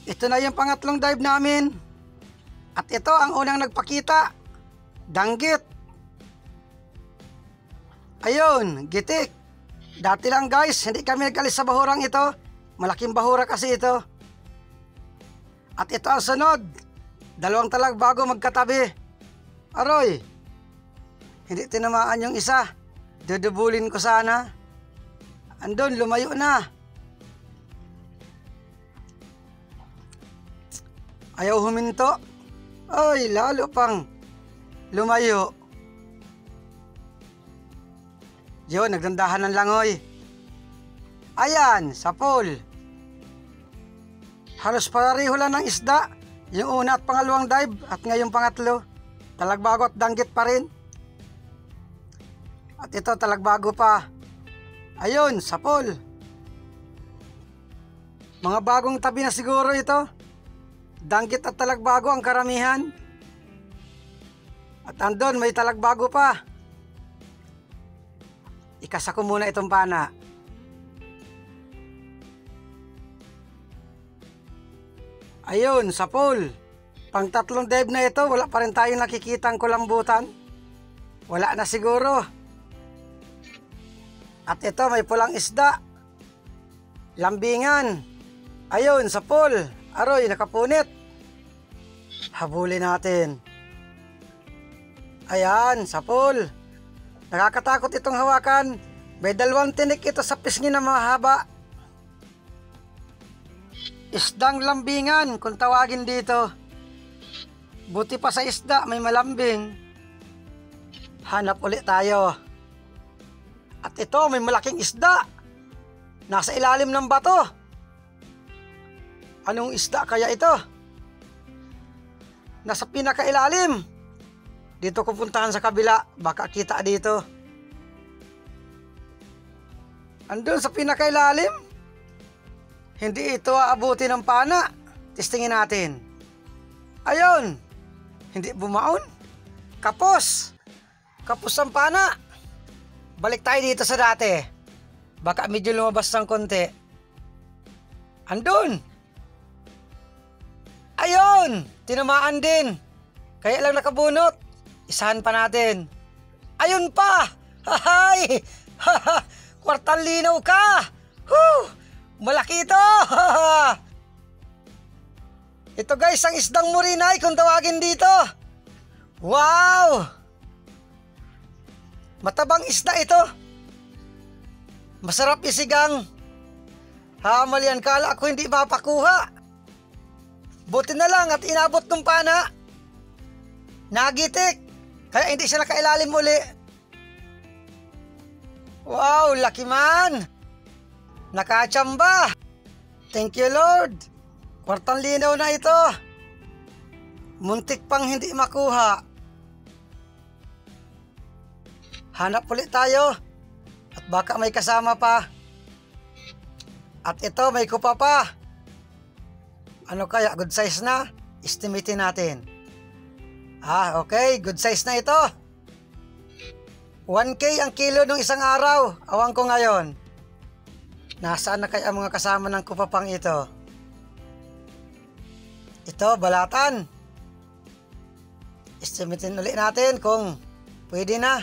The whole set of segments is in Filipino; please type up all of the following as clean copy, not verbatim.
Ito na yung pangatlong dive namin. At ito ang unang nagpakita. Danggit. Ayun, gitik. Dati lang guys, hindi kami nag-alis sa bahurang ito. Malaking bahura kasi ito. At ito ang sunod. Dalawang talagbago magkatabi. Aroy, hindi tinamaan yung isa. Dudubulin ko sana. Andun, lumayo na. Ayaw huminto. Ay, lalo pang lumayo. Yun, nagdandahan ng langoy. Ayan, sa pool. Halos pareho lang ng isda. Yung una at pangalawang dive at ngayong pangatlo. Talagbago at danggit pa rin. At ito, talagbago pa. Ayun, sa pool. Mga bagong tabi na siguro ito. Danggit at talagbago ang karamihan. At andun, may talagbago pa. Ikasa ko muna itong pana. Ayun, sa pool. Pang tatlong dive na ito, wala pa rin tayong nakikitang kulambutan. Wala na siguro. At ito, may pulang isda. Lambingan. Ayun, sa pool. Aroy, nakapunit. Habulin natin. Ayan, sa pool. Nakakatakot itong hawakan. May dalawang tinik ito sa pisngi na mahaba. Isdang lambingan kung tawagin dito. Buti pa sa isda may malambing. Hanap ulit tayo. At ito, may malaking isda. Nasa ilalim ng bato. Anong isda kaya ito? Nasa pinakailalim. Dito ko puntahan sa kabila. Baka kita dito. Andun sa pinakailalim. Hindi ito aabuti ng pana. Testingin natin. Ayun. Hindi bumaon. Kapos. Kapos ang pana. Balik tayo dito sa dati. Baka medyo lumabas ng konti. Andun. Ayun. Tinamaan din. Kaya lang nakabunot. Isahan pa natin. Ayun pa. Hahay. Kwartang linaw ka. Whew. Malaki ito! Ito guys, ang isdang murinay kung tawagin dito. Wow! Matabang isda ito. Masarap isigang. Hamal yan, kala ako hindi mapakuha. Buti na lang at inabot ng pana. Nagitik. Kaya hindi siya nakailalim uli. Wow, laki man! Nakachamba. Thank you Lord. Kwartang linaw na ito. Muntik pang hindi makuha. Hanap ulit tayo. At baka may kasama pa. At ito may kupa pa. Ano kaya? Good size na? Estimatein natin. Okay. Good size na ito. 1K ang kilo nung isang araw. Awang ko ngayon. Nasaan na kaya mga kasama ng kupapang ito? Ito, balatan. Estimatein ulit natin kung pwede na.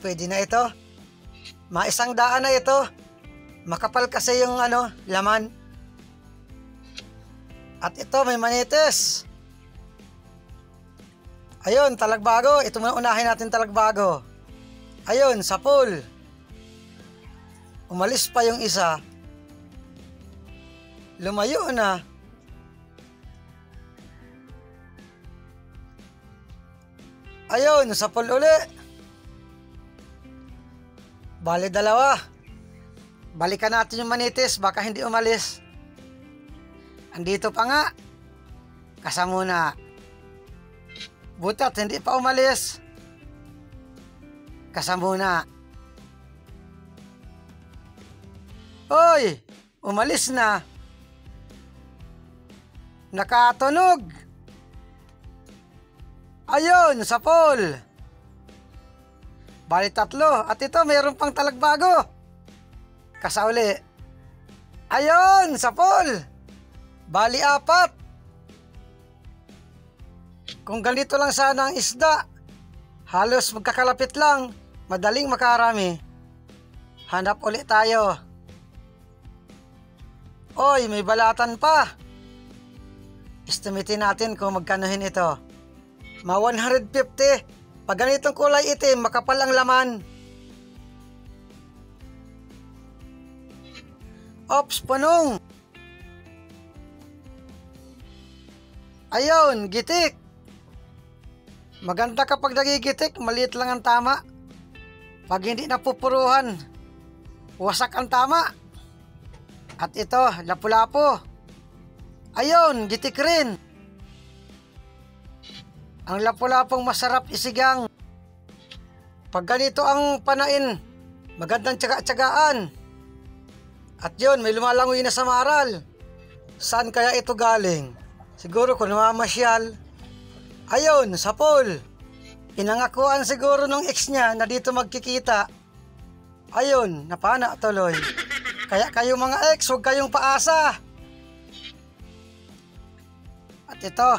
Pwede na ito. Maisang daan na ito. Makapal kasi yung laman. At ito, may manitis. Ayun, talagbago. Ito muna unahin natin talagbago. Ayun, sa pool. Umalis pa yung isa. Lumayo na. Ayun, sa pool uli. Bali dalawa. Balikan natin yung manitis, baka hindi umalis. Andito pa nga. Kasa muna. Butat, hindi pa umalis. Kasa muna. Hoy, umalis na. Nakatunog. Ayun, sa pool. Bali tatlo. At ito, mayroon pang talagbago. Kasauli. Ayun, sa pool. Bali 4. Kung ganito lang sana ang isda, halos magkakalapit lang, madaling makarami. Hanap ulit tayo. Oy, may balatan pa. Estimatein natin kung magkanohin ito. Mga 150. Pag ganitong kulay itim, makapal ang laman. Ops, punong. Ayun, gitik. Maganda kapag nagigitik, maliit lang ang tama. Pag hindi napupuruhan, wasak ang tama. At ito, lapu-lapu. Ayun, gitik rin. Ang lapu-lapong masarap isigang. Pag ganito ang panain, magandang tsaga-tsagaan. At yun, may lumalangoy na sa maral. Saan kaya ito galing? Siguro kung namamasyal. Ayun, sa pool. Pinangakuan siguro nung ex niya na dito magkikita. Ayun, napana tuloy. Kaya kayo mga ex, huwag kayong paasa. At ito,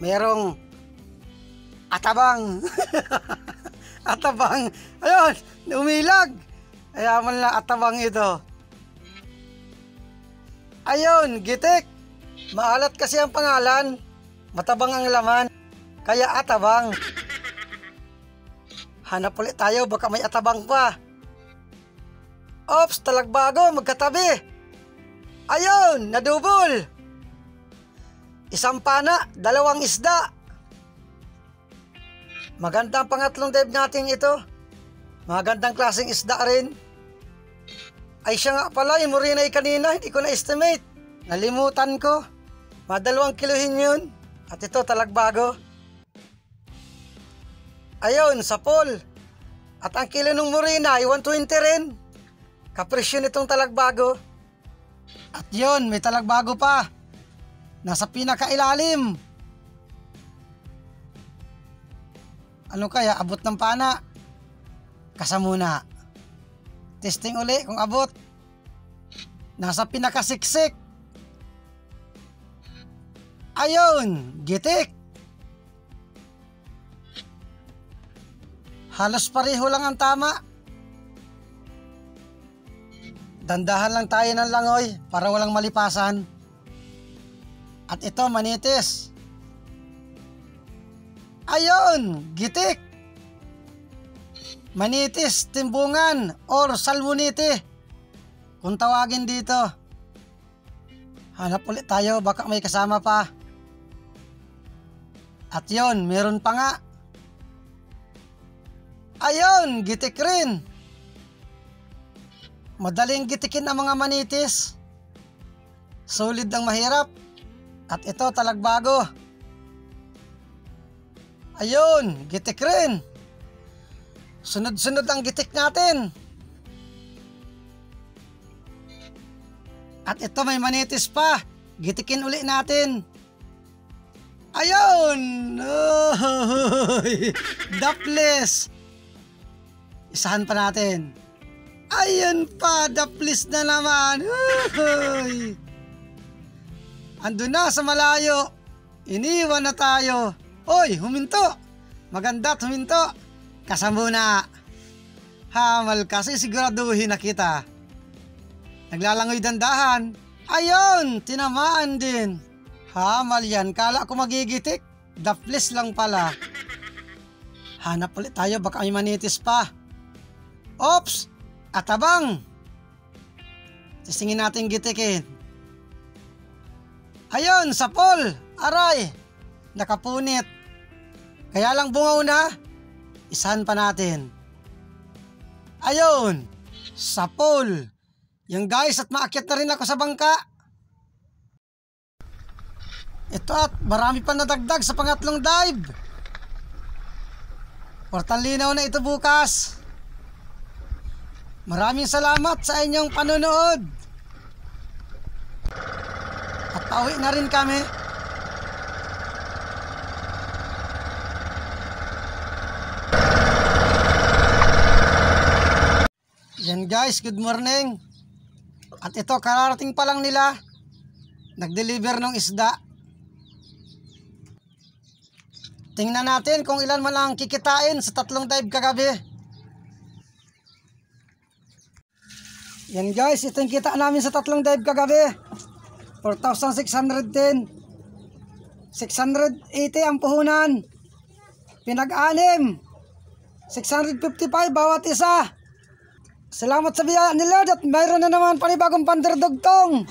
merong atabang. Atabang. Ayun, umilag. Ayaman na atabang ito. Ayun, gitik. Maalat kasi ang pangalan. Matabang ang laman. Kaya atabang. Hanap ulit tayo, baka may atabang pa. Ops, talagbago, magkatabi. Ayun, nadubol. Isang pana, 2 isda. Maganda ang pangatlong dive natin ito. Magandang klaseng isda rin. Ay siya nga pala, yung murinay kanina, hindi ko na-estimate. Nalimutan ko. Mga 2 kilohin yun. At ito, talagbago. Ayun, sa pool. At ang kilo ng murina ay 120 rin. Kapresyo nitong talagbago. At yun, may talagbago pa. Nasa pinakailalim. Ano kaya, abot ng pana? Kasamuna. Testing uli kung abot. Nasa pinakasiksik. Ayun, gitik. Halos pareho lang ang tama. Dandahan lang tayo ng langoy para walang malipasan. At ito, manitis. Ayun, gitik. Manitis, timbungan, or salmonite. Kung tawagin dito. Hanap ulit tayo, baka may kasama pa. At yun, meron pa nga. Ayun, gitik rin. Madaling gitikin ang mga manitis. Solid ang mahirap. At ito, talagbago. Ayun, gitik rin. Sunod-sunod ang gitik natin. At ito, may manitis pa. Gitikin uli natin. Ayun! Oy! Daplis! Isahan pa natin. Ayun pa! Daplis na naman! Oy! Andun na sa malayo. Iniwan na tayo. Oy! Huminto! Maganda't huminto. Kasambo na. Hamal kasi siguraduhin na kita. Naglalangoy dandahan. Ayun! Tinamaan din. Hamal yan. Kala ko magigitik. Daplis lang pala. Hanap ulit tayo. Baka may manitis pa. Ops! Atabang! Tisingin natin gitikin. Ayun! Sa pool! Aray! Nakapunit. Kaya lang bungaw na. Isahan pa natin. Ayun! Sa pool! Yung guys, at maakyat na rin ako sa bangka. Ito at marami pa nadagdag sa pangatlong dive. Portang linaw na ito bukas. Maraming salamat sa inyong panonood. At pauwi na rin kami. Yan guys, good morning. At ito, kararating pa lang nila. nag-deliver ng isda. Tingnan natin kung ilan man ang kikitain sa 3 dive kagabi. Yan guys, ito yung kita namin sa 3 dive kagabi. 4,610. 680 ang puhunan. Pinag-anim. 655 bawat isa. Salamat sa biyaya ni Lord at mayroon na naman panibagong panderdugtong.